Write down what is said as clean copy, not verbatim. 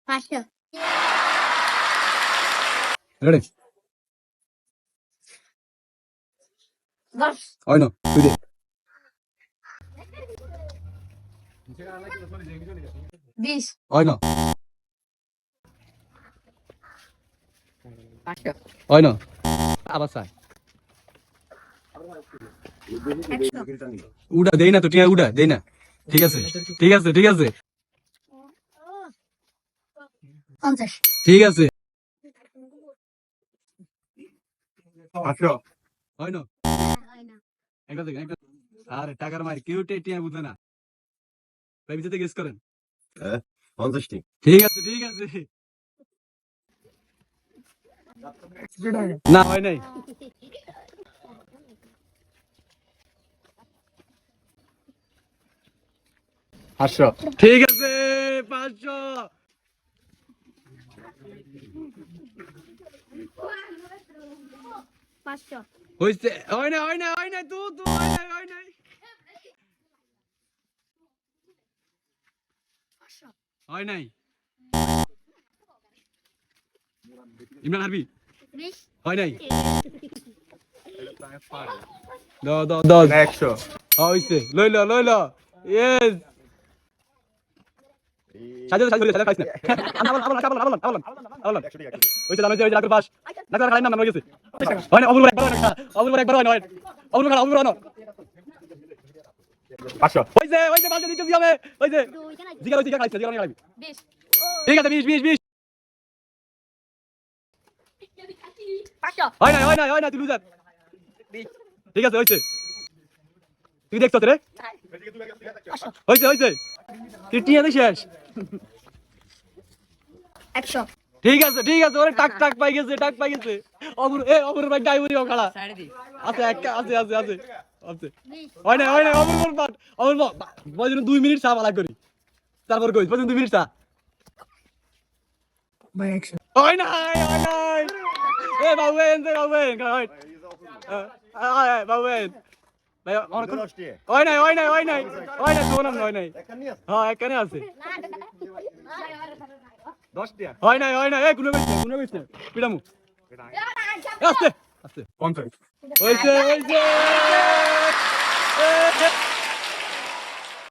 500 ready 10 হয় না তুই দে 20 হয় না 500 হয় না আবার চাই 100 উড়া দেই না তো টিয়া উড়া দেই না ঠিক আছে ঠিক আছে ঠিক আছে 50 ঠিক আছে আচ্ছা হয় না একটা থেকে একটা আরে টাকার মার কেউ টিয়া বুঝে না ভাই বিচেতে গেস করেন 50 টি ঠিক আছে না হয় নাই হাসো ঠিক আছে 500 500 হইছে হয় না তু হয় নাই হয় নাই ইমরান হারবি 20 হয় নাই দাও 100 হইছে লই ল ইয়েস সাজে খাইছ না আবল হইছে লাগার পাস লাগার খাই না হয়ে গেছে হয় না অবুল একবার হয় না অবুল না 500 হইছে পাঁচটা দিতে দিবে হইছে জিগা খাইছে জিগা খাইবি 20 ঠিক আছে 20 500 হয় না তুই লুজার ঠিক আছে হইছে তুই দেখছ রে হইছে তুই টিয়া দে শেষ 100 ঠিক আছে ওরে টাক পাই গেছে অবুর ভাই ডাইবুরিও খাড়া আছে হয় না অবুর পাট অবুর বয়জন 2 মিনিট চা বালা করি তারপর কই বয়জন 2 মিনিট চা ভাই 100 হয় না বাবুন হয় বাবুন ভাই অনেক হয় না শোনাম হয় নাই হ্যাঁ এখানে আছে 10 টি হয় না এই কোনো বেশ না পিড়ামু আস্তে 50 হইছে